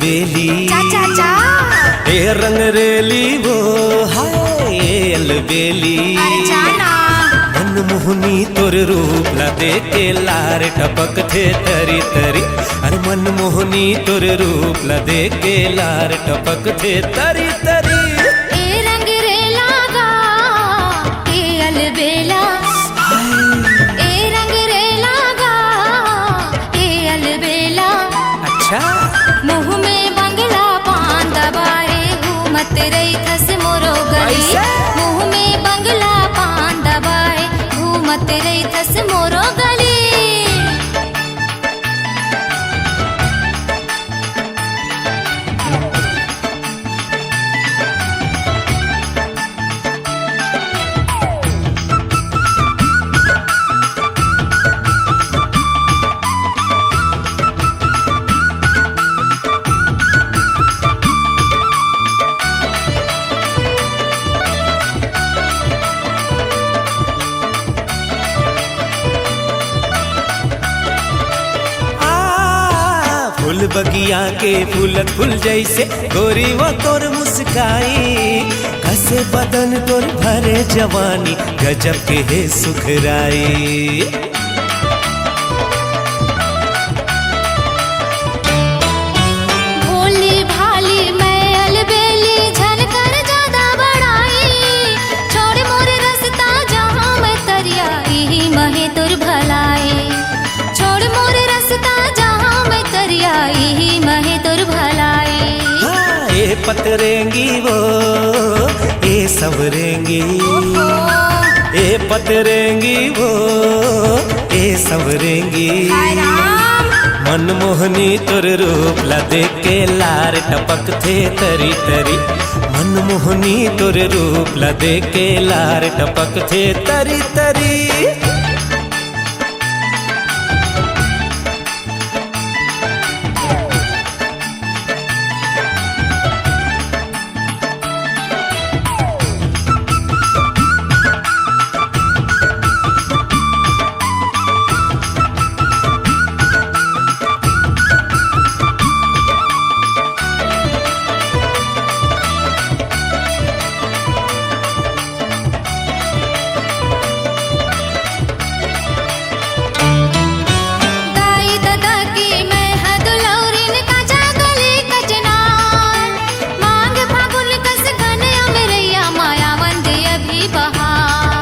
अलबेली चा चा चा। ए रंग रेली वो हाय अलबेली। अरे जाना मनमोहनी तोर रूप ला देखे लार टपक थे तरी तरी। अरे मनमोहनी तोर रूप ला देखे लार टपक थे तरी तरी। ए रंग रेला गा ए अलबेला, ए रंग रेला गा ए अलबेला। अच्छा मुँह में बंगला पान दबाए घूमत रही थस मोरो गली। ऐसे? मुँह में बंगला पान दबाए घूमत रही थस मोरो गली। फूल बगिया के फूलत फूल जैसे गोरी वो तोर मुस्काई। कसे बदन तोर भरे जवानी गजब के है सुखराई। भोली भाली मैं अलबेली झनकर ज्यादा बड़ाई। छोड़ मोर रास्ता जहाँ मैं तरिया यही महे तुर भलाई। छोड़ मोर रास्ता जहाँ मैं तरिया यही महे तुर भलाई। हाँ ये पतरेंगी वो ये सवरेंगी। ये पतरेंगी वो ये सवरेंगी। हाय राम मनमोहनी तोर रूप ला देख के लार टपक थे तरी तरी। मनमोहनी तोर रूप ला देख के लार टपक थे तरी तरी। दाई दादा की मैं हदुलौरिन का जागले कचनार। मांग फागुन कस घन अमरैया मायावंद अभी बहार।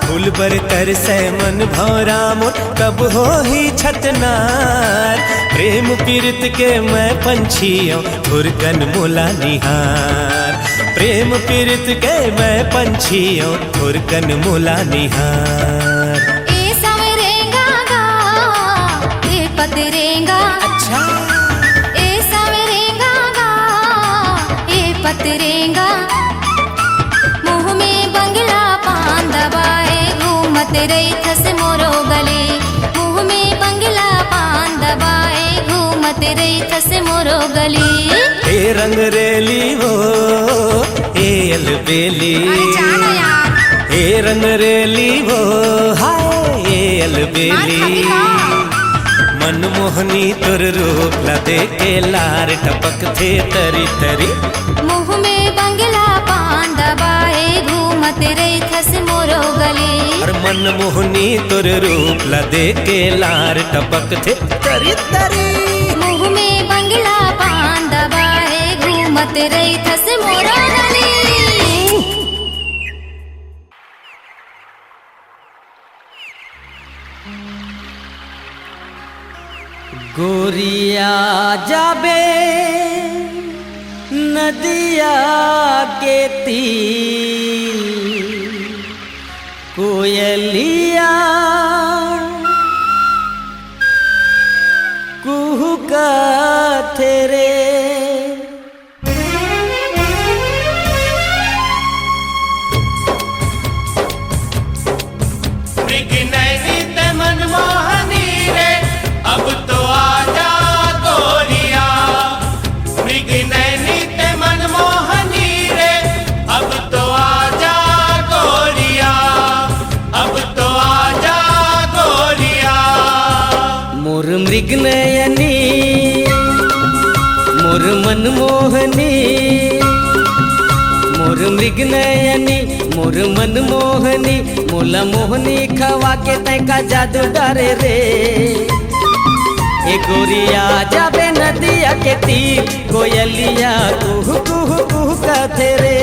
फूल बर तर से मन भौरा मोर कब हो ही छतनार। प्रेम पीरित के मैं पंछियों फुरकन मोला निहार। प्रेम पीरित के मैं पंछियों फुरकन मोला निहार। ए सवरेंगा गा ए पतरेंगा। अच्छा ए सवरेंगा गा ए पतरेंगा। मुँह में बंगला पान दबाए घूमत रही थस मोरो गले। मुँह में बंगला पान दबाए घूमत रही थस मोरो गली। ए रंग रेली वो ए अलबेली। अरे जाना यार ए रंग रेली वो हाय ए अलबेली। मनमोहनी तोर रूप ला देखे लार टपक थे तरी तरी। मुँह में बंगला पान दबाए घूमत रही थस मोरो गली। और मनमोहनी तोर रूप ला देखे लार टपक थे तरी तरी। मुँह में बंगला पान दबाए घूमत रही थस मोरो गली। गोरिया जाबे नदिया के तीर। कोयलिया कुहुका तेरे। मनमोहनी रे अब तो आजा गोरिया। मृग नैनी ते मनमोहनी रे अब तो आजा गोरिया। अब तो आजा मृग नयनी मोर मनमोहनी, मोर मृग नयनी मोर मनमोहनी, मोला मोहनी खवा के तैका जादू डरे रे। ए गोरिया जाबे नदिया के तीर, कोयलिया कुहू कुहू कुहू कहते रे।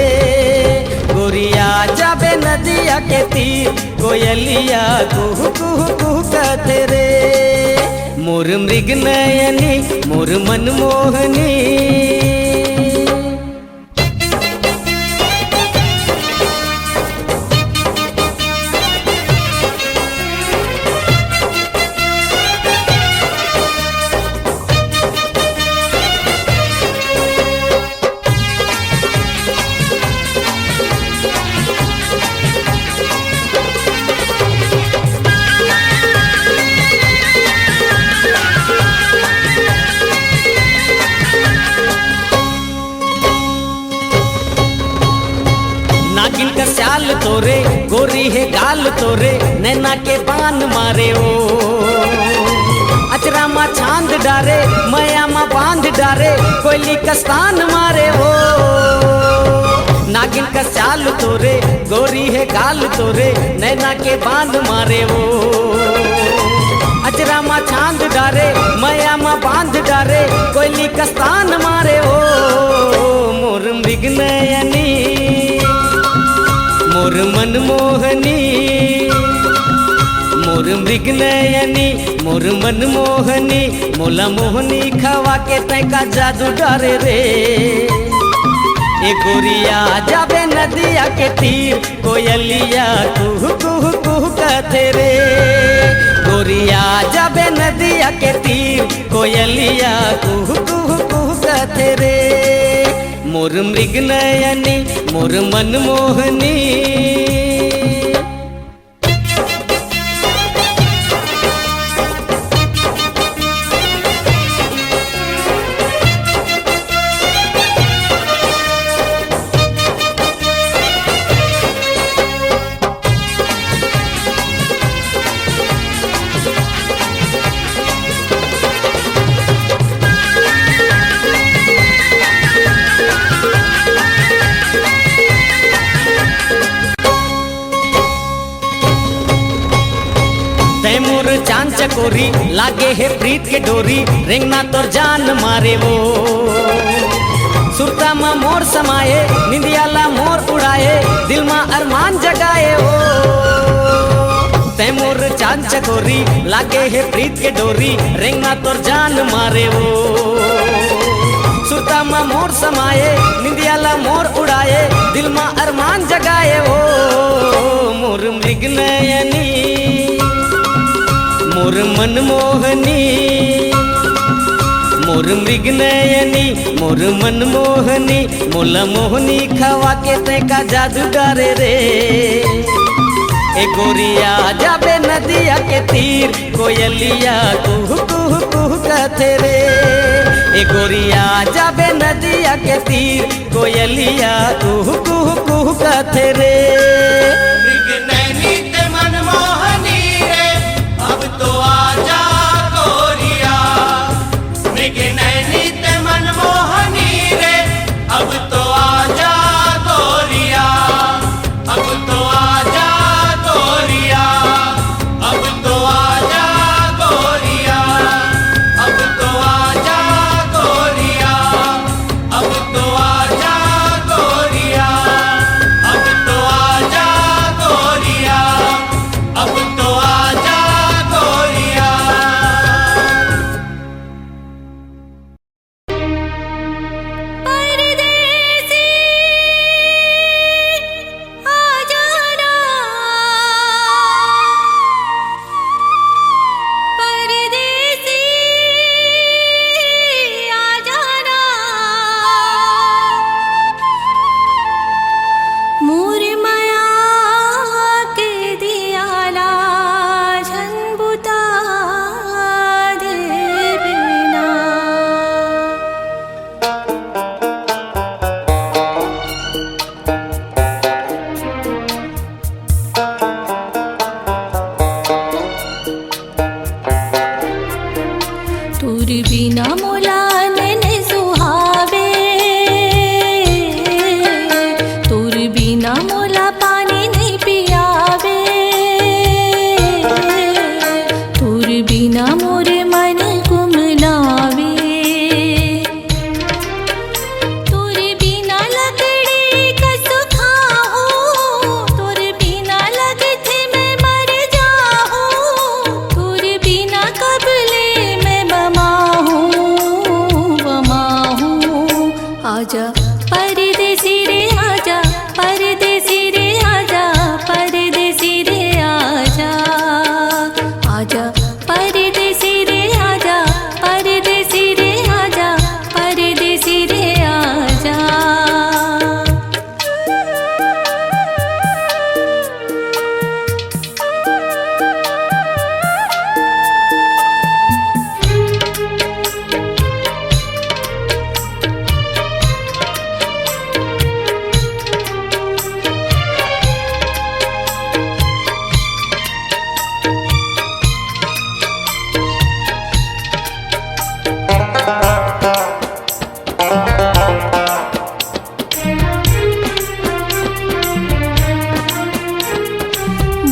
गोरिया जाबे नदिया के तीर, कोयलिया कुहू कुहू कुहू कहते रे। मोर मृग नयनी मोर मनमोहनी। नागिन का स्याल तोरे, गोरी है गाल तोरे, नैना के बान मारे ओ। अचरा मा छांद डारे, मया मा बांध डारे, कोयली का स्थान मारे ओ। नागिन का स्याल तोरे, गोरी है गाल तोरे, नैना के बांध मारे ओ। अचरा मा छांद डारे, मया मा बांध डारे, कोयली का स्थान मारे ओ। मोर मृग नयनी मोर मनमोहनी, मोर मृग नयनी मोर मनमोहनी, मोला मोहनी खवा के तैका जादू डरे रे। ए गोरिया जाबे नदिया के तीर, कोयलिया कुहू कुहू कुहू कहते रे। गोरिया जाबे नदिया के तीर, कोयलिया कुहू कुहू कुहू कहते रे। मोर मृग नयनी मोर मनमोहनी। तैमूर चांद चकोरी, लागे है प्रीत के डोरी, रेंगना तोर जान मारे वो। सुरता मा मोर समाये, निंदियाला मोर उड़ाए, दिल मा अरमान जगाए ओ। तैमूर चांद चकोरी, लागे है प्रीत के डोरी, रेंगना तोर जान मारे वो। सुरता मा मोर समाये, निंदियाला मोर उड़ाए, दिल मा अरमान जगाए ओ। मोर मृग नयनी मोर मनमोहनी, मोर मृग नयनी मोर मनमोहनी, मोला मोहनी खवा के तैका जादू डरे रे। ए गोरिया जाबे नदिया के तीर, कोयलिया कुहू कुहू कुहू कहते रे। ए गोरिया जाबे नदिया के तीर, कोयलिया कुहू कुहू कुहू कहते रे। मृग नैनी ते मनमोहनी रे, अब तो आजा गोरिया। मृग नैनी ते मनमोहनी रे, अब तो आजा गोरिया। अब तो आजा गोरिया, अब तो आजा गोरिया, अब तो आजा गोरिया, अब तो आजा गोरिया, अब तो आजा तोर बिना मोला नैन सुहावे, तोर बिना मोला पानी नहीं पियावे, तोर बिना मोरे मन कुमलावे, तोर बिना लकड़ी कस खाओ, तोर बिना लगथे मैं मर जाओ, तोर बिना कबले मैं बमा हूँ। आजा परदेसी रे आजा, परदेसी रे आजा, परदेसी रे आजा, आजा परदेसी रे आजा, परदेसी रे आजा, परदेसी रे आजा।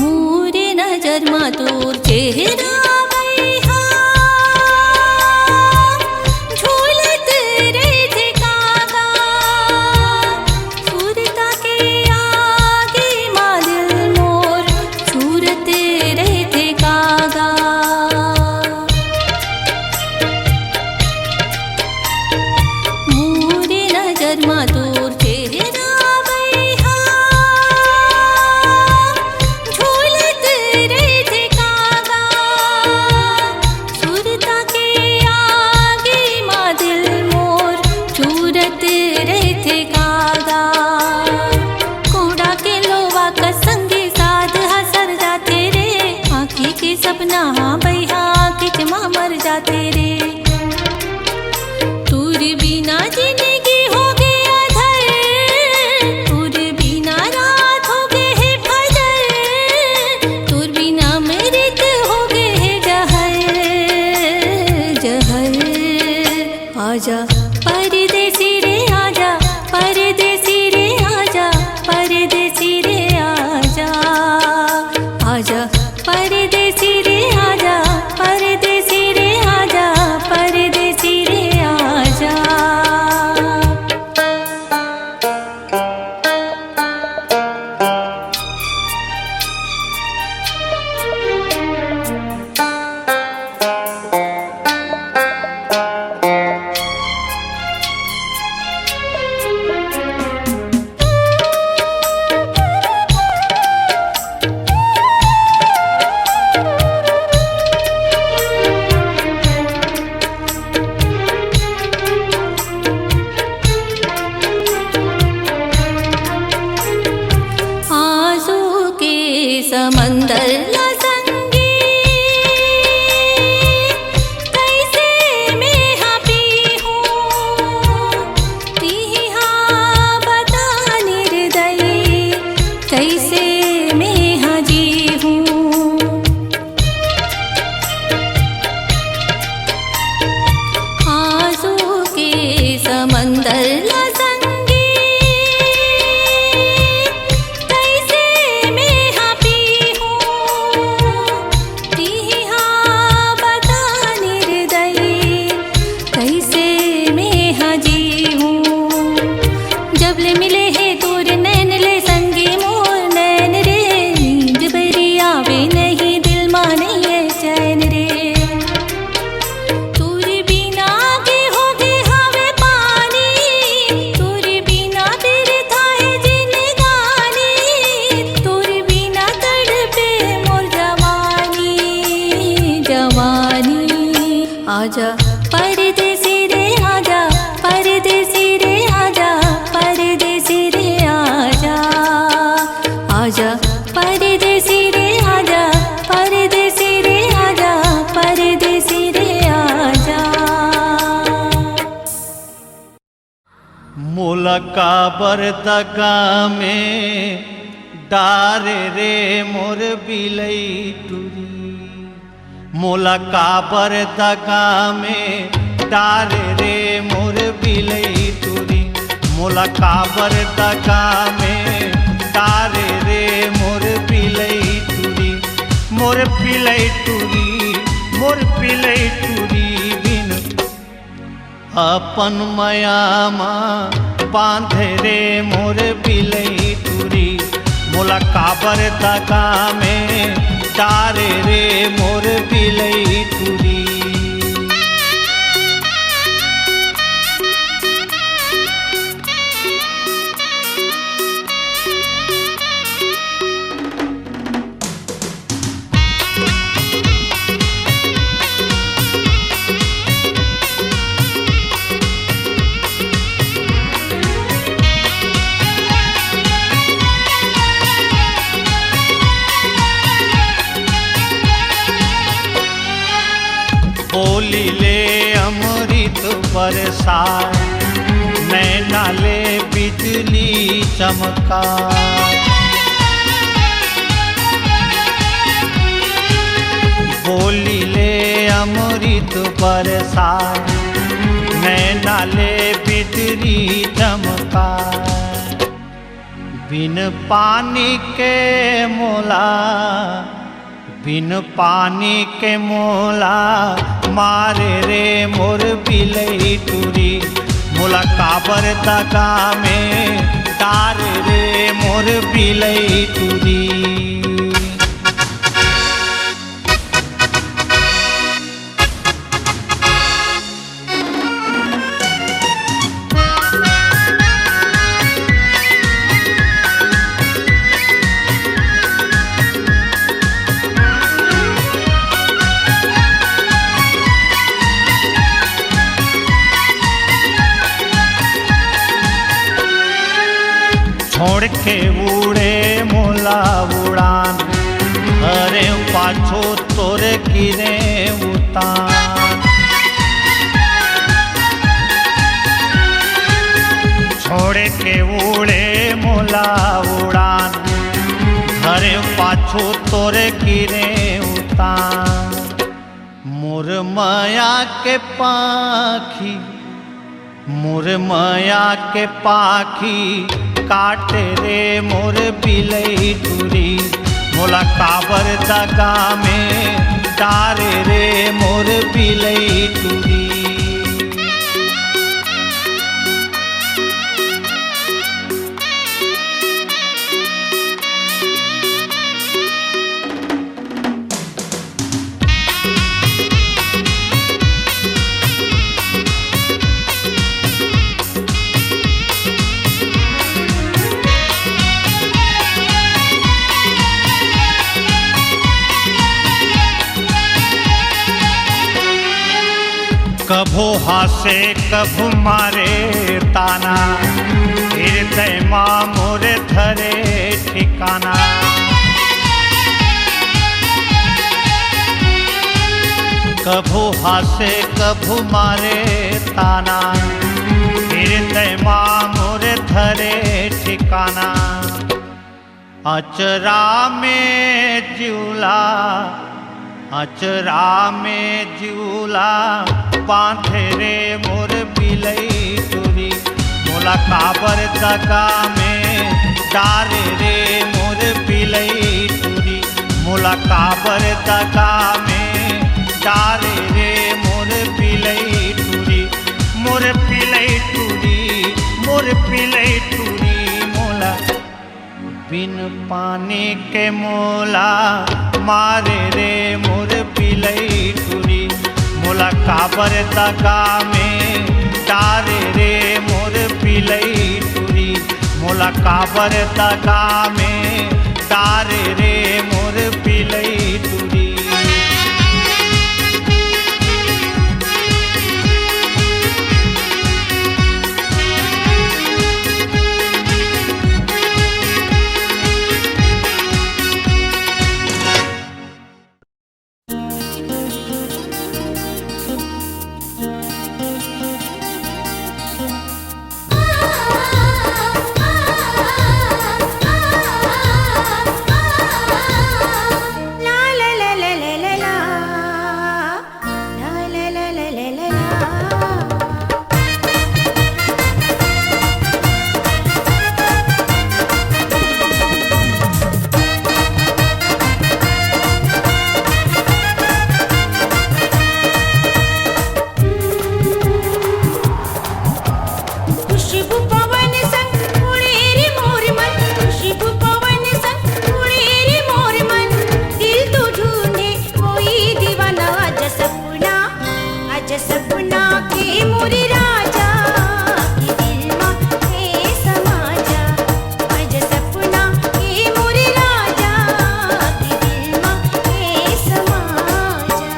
मोरे नजर मा तोर चेहरा बैहा, झूलत रहिथे कागा, सुरता के आगे मा दिल मोर झूरत रहिथे कागा। मोरे नजर मा तोर चेहरा बैहा, झूलत रहिथे कागा, सुरता के आगे मा दिल मोर झूरत रहिथे कागा। कोड़ा के लोवा का संगे साध हसर जाते रे, आँखी के सपना हाँ बैहा खिच मा मर जाते रे। तोर बिना जिंदगी हो गया धर, तोर बिना रात हो गए है फजर, तोर बिना मृत हो गए है जहर जहर। आजा परदेसी रे आजा, परदेसी रे आजा, परदेसी रे आजा, आजा परदेसी रे आजा, परदेसी रे आजा, परदेसी रे आजा। आंसू के समंदर ला संगी, कैसे मैं हाँ पी हूँ, तीहा बता निर्दयी, कैसे मैं हाँ जी हूँ। आंसू के समंदर ला संगी, कैसे मैं हाँ पी हूँ, तीहा बता निर्दयी, कैसे मैं हाँ जी हूँ। जब ले मिले है तोर नैन ले संगी मोर नैन रे, नींद बरी आवे नहीं दिल माने ये चैन रे। तोर बिना के हो गए हवे पानी, तोर बिना बिरथा है जिंदगानी, तोर बिना तड़पे मोर जवानी जवानी। आजा परदेसी रे आजा, परदेसी रे आजा, परदेसी रे आजा, आजा परदेसी रे आजा, परदेसी रे आजा, परदेसी रे आजा। मोला काबर दगा में डारे रे मोर बिलई टुरी, मोला काबर दगा में डारे रे मोर बिलई टूरी। मोला काबर दगा में डारे रे मोर बिलई टूरी। मोर बिलई टूरी, मोर बिलई टूरी बिन अपन मयामा बांधे रे मोर बिलई टूरी। मोला काबर दगा में डारे रे मोर बिलई टूरी। बोली ले अमृत बरसाए, नैना ले बिजली चमकाए। बोली ले अमृत बरसाए, नैना ले बिजली चमकाए। बिन पानी के मोला, बिन पानी के मोला मारे रे मोर बिलई टूरी। मोला काबर दगा में डारे रे मोर बिलई टूरी। छोड़ के उड़े मोला उड़ान, अरे पाछो तोरे गिरे उतान। छोड़ के उड़े मोला उड़ान, अरे पाछो तोरे गिरे उतान। मोर माया के पाखी, मोर माया के पाखी काटे रे मोर बिलई टूरी। मोला काबर दगा में डारे रे मोर बिलई टूरी। कभो हासे कभो मारे ताना, हृदय माँ मोरे धरे ठिकाना। कभो हासे कभो मारे ताना, हृदय माँ मोरे धरे ठिकाना। अचरा में जिउला, अचरा में जिउला बांधे रे मोर बिलई टूरी। मोला काबर दगा में डारे रे मोर बिलई टूरी। मोला काबर दगा में डारे रे मोर बिलई टूरी। मोर बिलई टूरी, मोर बिलई टूरी। मोला बिन पानी के मोला मारे रे मोर बिलई टूरी। मोला काबर दगा में डारे रे मोर बिलई टूरी। मोला काबर दगा में डारे रे मोर बिलई टूरी। आ सपना आज सपना के मोरे राजा की दिल मां हे समाजा आज सपना के मोरे राजा की दिल मां हे समाजा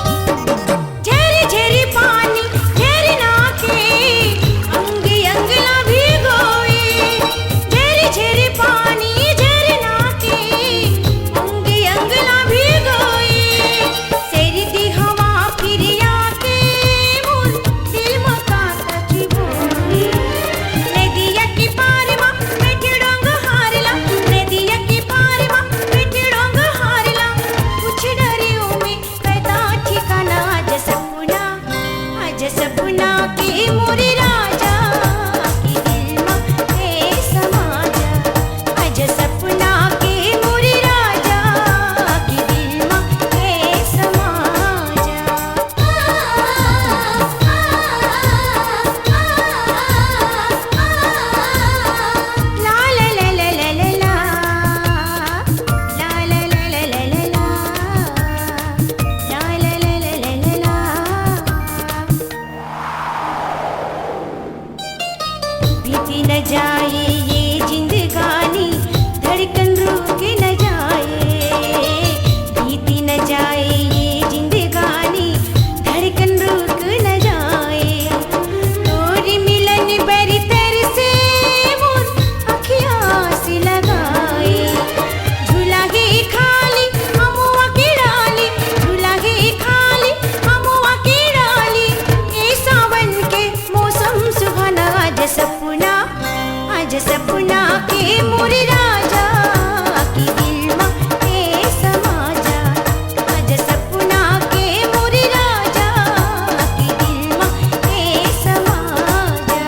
झरी झरी पानी झरना के अंग अंग ला भिगोए झरी झरी पानी झरना के अंग अंग ला भिगोए सर्दी हवा फिर आके मोर दिल में कांटा चुभोए नदिया के पार मा बैठे डोंग हारला नदिया के पार मा बैठे डोंग हारला कुछ डरियो में कैदा ठिकाना आज सपना के मोरे राजा की दिल मां हे समाजा आज सपना के मोरे राजा की दिल मां हे समाजा ला ला ला ला ला ला ला ला ला ला ला ला ला ला ला बीती न जाए ये जिंदगानी धड़कन रुक न जाए बीती न जाए ये जिंदगानी धड़कन रुक न जाए तोरी मिलन बरी तरसे मोर अखियाँ से लगाए झूला गे खाली हमुआ के डाली झूला गे खाली हमुआ के डाली ए सावन के मौसम सुहाना आज सपना के मोरे राजा की दिल मां हे समाजा आज सपना के मोरे राजा की दिल मां हे समाजा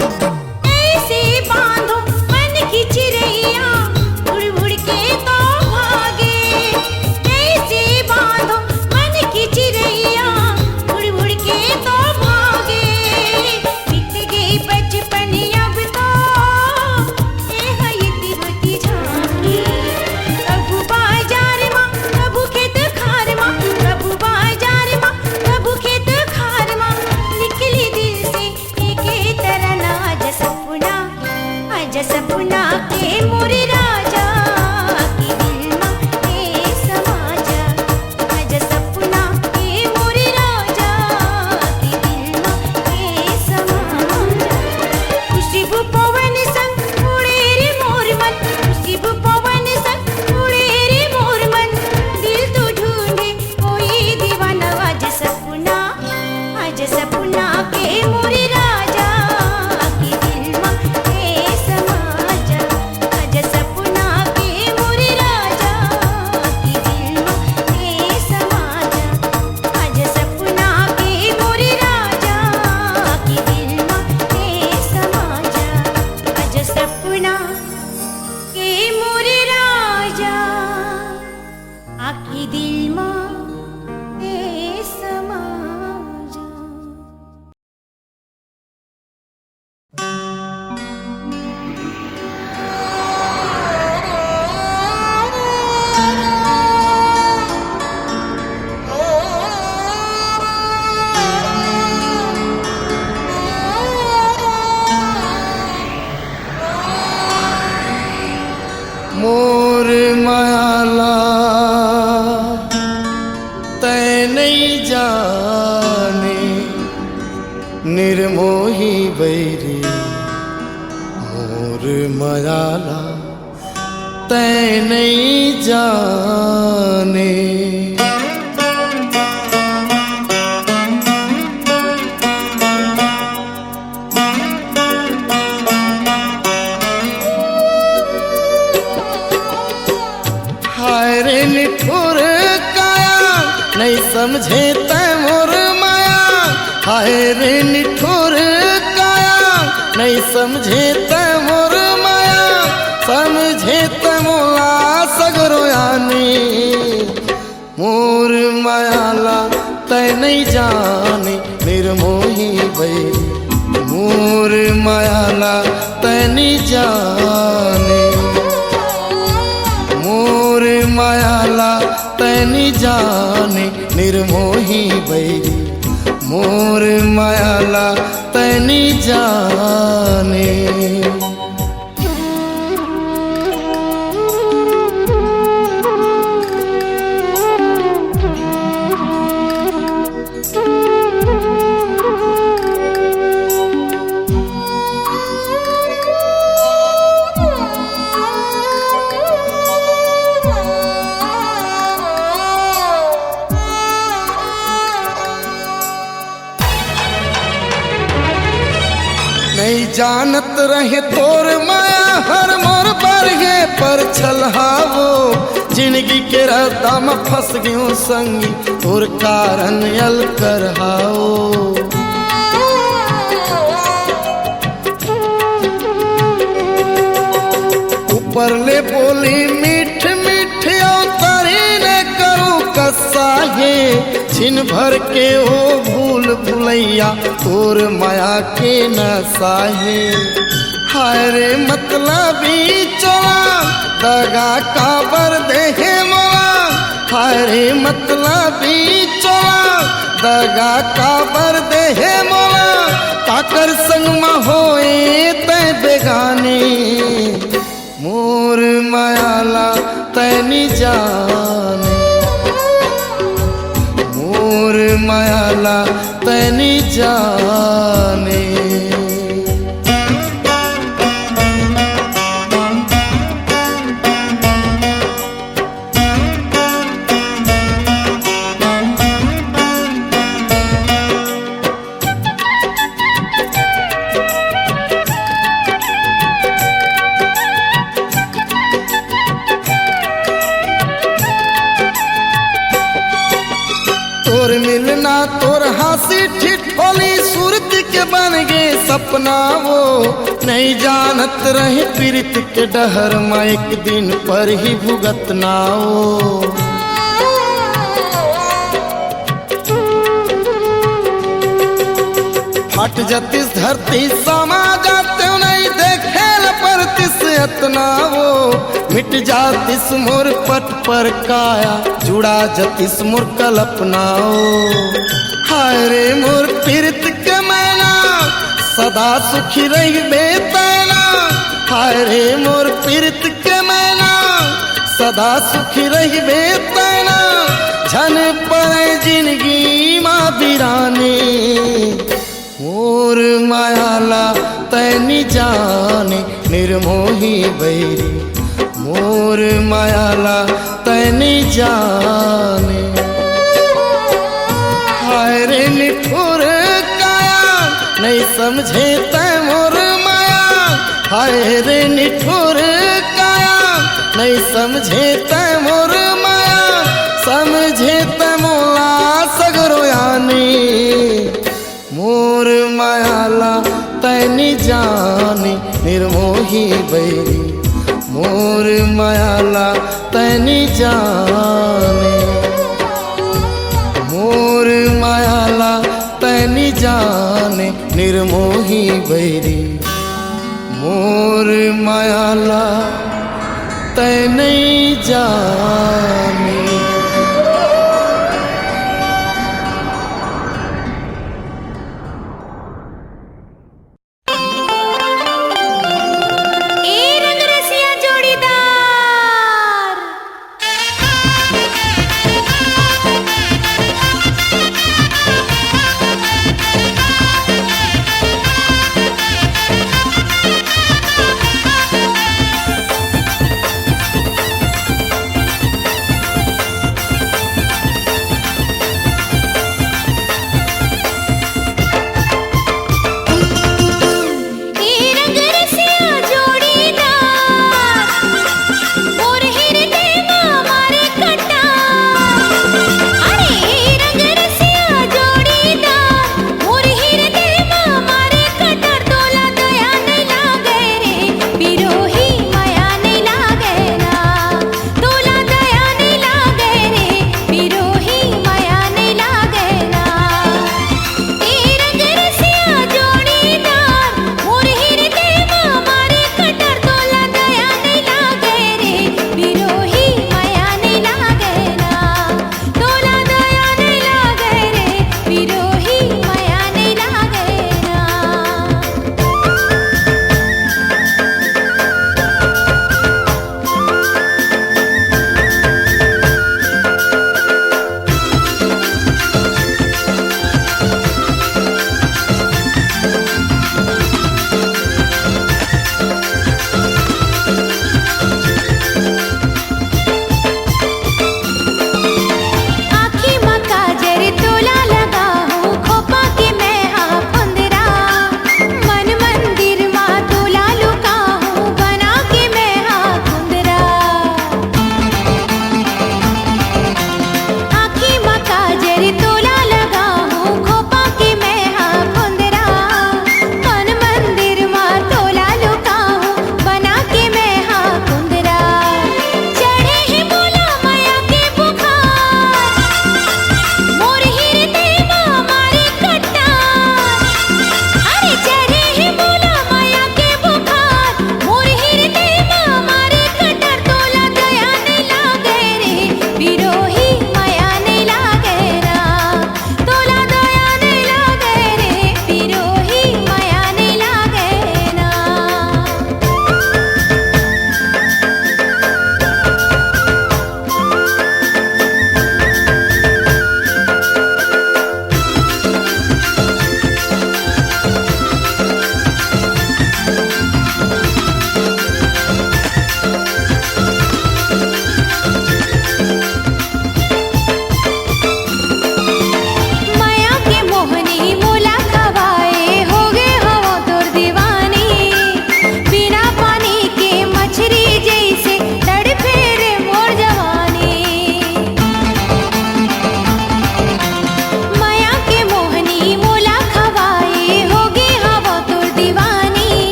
ऐसे बांधो मन की चिड़ैया उड़ उड़ के तो भागे ऐसे बांधो मन की चिड़ैया उड़ उड़ के तो भागे बीत गई बचपन अब तो ये हयती होती झांकी कबू बाजार मां कबू खेत खार मां कबू बाजार मां कबू खेत खार मां निकली दिल से एक तरह ना आज सपना के मोरे राजा की दिल मां हे समाजा आज सपना के मोरे राजा की दिल मां हे समाजा खुशबू पवन संग उड़े रे मोर मन खुशबू पवन संग उड़े रे मोर मन दिल तो ढूंढे कोई दीवाना आज सपना के मोरे राजा की दिल मां हे समाजा आज सपना के मोरे राजा की दिल मां हे समाजा आज सपना के मोरे राजा की दिल मां हे समाजा आज सपना के मोरे राजा आखी दिल मां हे समाजा मोर मायाला तै नहीं जाने निर्मोही बैरी मोर मायाला तै नहीं जाने समझे तै मोर माया, हाय रे निठुर काया। नहीं समझे तै मोर माया, समझे तै मोला सगरो यानी। मोर मायाला तै नहीं जाने निर्मोही बैरी, मोर मायाला तै नहीं जाने। मोर मायाला तै नहीं जाने निर्मोही बैरी, मोर मायाला तै नहीं जाने। नहीं जानत रहे तोर माया हर मोर बरगे पर छलहावो। जिंदगी के रास्ता में फंस गयो संगी, तोर कारण यल कर हाओ। ऊपर ले बोली मीठ मीठ तारी ने करूँ कसाहे। छिन भर के हो भूल भुलैया, तोर माया के नसाहे। हाय रे मतलबी चोला, दगा काबर देहे मोला। हाय रे मतलबी चोला, दगा काबर देहे मोला। काकर संग में होए तै बेगानी, मोर मायाला तै नहीं जाने। मोर मायाला तै नहीं जाने। तोर मिलना तोर हंसी ठिठोली सूरत के बन गए सपना वो। नहीं जानत रहे पीरित के डहर में एक दिन पर ही भुगतना हो। फट जतिस धरती समा जाते नहीं देखे परतिस इतना वो। मिट जातिस मोर पट पर काया, जुड़ा जतिस मोर कल्पना हो। हाय रे मोर पीरित के मैना, सदा सुखी रही बेतना। हाय रे मोर पीरित के मैना, सदा सुखी रही बेतना। झन पड़े जिंदगी माँ बिराने, मोर मायाला तै नहीं जाने निर्मोही बैरी। मोर मायाला तै नहीं जाने। हाय रे निठुर काया, नहीं समझे तै मोर माया। हाय रे निठुर काया, नहीं समझे तै मोर माया। समझे तै मोला सगरो यानी, मोर मायाला तै नहीं जाने निर्मोही बैरी। मोर मायाला तै नहीं जाने। मोर मायाला तै नहीं जाने निर्मोही बैरी। मोर मायाला तै नहीं जाने।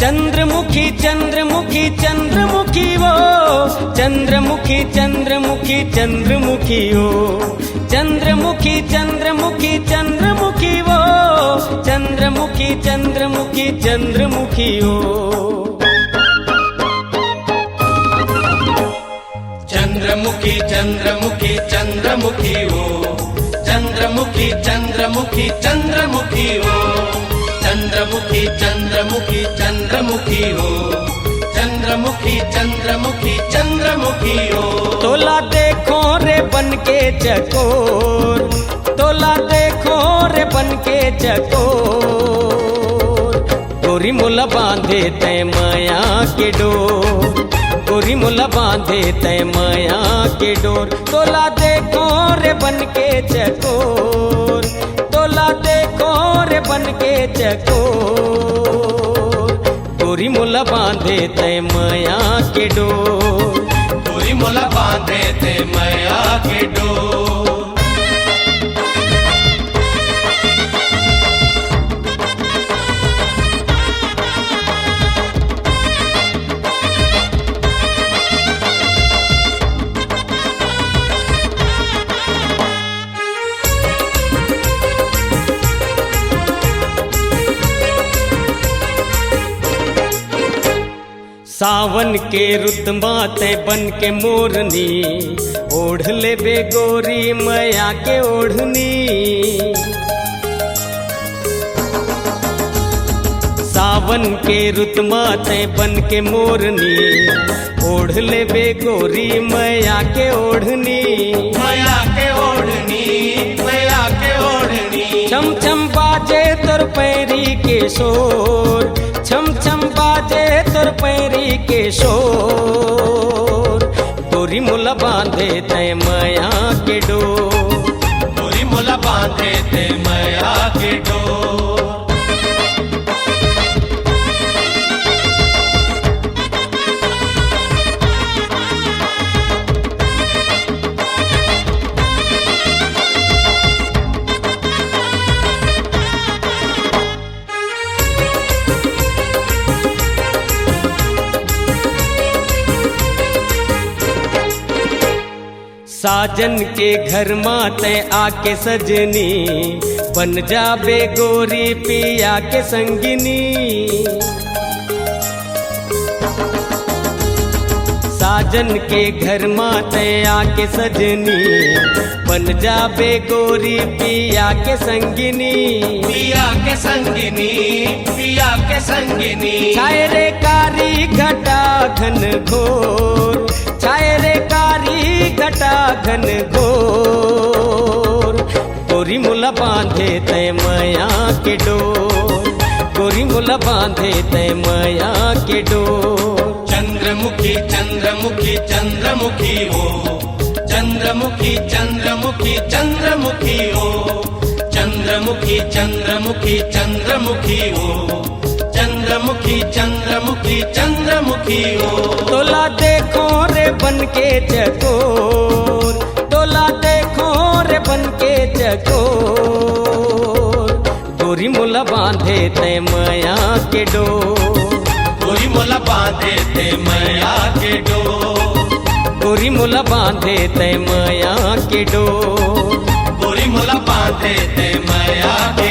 चंद्रमुखी चंद्रमुखी चंद्रमुखी वो चंद्रमुखी चंद्रमुखी चंद्रमुखी वो चंद्रमुखी चंद्रमुखी चंद्रमुखी वो चंद्रमुखी चंद्रमुखी चंद्रमुखी वो चंद्रमुखी चंद्रमुखी चंद्रमुखी वो चंद्रमुखी चंद्रमुखी चंद्रमुखी वो चंद्रमुखी चंद्रमुखी चंद्रमुखी हो चंद्रमुखी चंद्रमुखी चंद्रमुखी हो तोला देखो रे बन के चकोर तोला देखो रे बन के चकोर गोरी मुला बांधे तय माया के डोर गोरी मुला बांधे तय माया के डोर तोला देखो रे बन के चकोर तोला देखो रे बन के चकोर गोरी मुला बांधे तय माया के डोर गोरी मुला बांधे तय माया के डोर सावन के रुत माते बन के मोरनी ओढ़ ले बे गोरी मैया के ओढ़नी सावन के रुत माते बन के मोरनी ओढ़ ले बे गोरी मैया के ओढ़नी माया के ओढ़नी माया के ओढ़नी छम छम बाजे तोर पैरी के शोर छम छम बाजे तोर पैरी के शोर गोरी मुला बांधे तय माया के डोर गोरी मुला बांधे तय माया के डोर साजन के घर माते आके सजनी बन जाबे गोरी पिया के संगिनी साजन के घर माते आके सजनी बन जाबे गोरी पिया के संगिनी पिया के संगिनी पिया के संगिनी छाए रे कारी घटा घन घोर छाए रे कारी घटा घन घोर गोरी मुला बांधे तय माया के डोर गोरी मुला बांधे तय माया के डोर चंद्रमुखी चंद्रमुखी चंद्रमुखी हो चंद्रमुखी चंद्रमुखी चंद्रमुखी हो चंद्रमुखी चंद्रमुखी चंद्रमुखी हो चंद्रमुखी चंद्रमुखी चंद्रमुखी हो तोला देखो रे बन के चकोर तोला देखो रे बन के चकोर गोरी मुला बांधे तय माया के डोर गोरी मुला बांधे तय माया के डोर गोरी मुला बांधे तय माया के डोर गोरी मुला बांधे तय माया के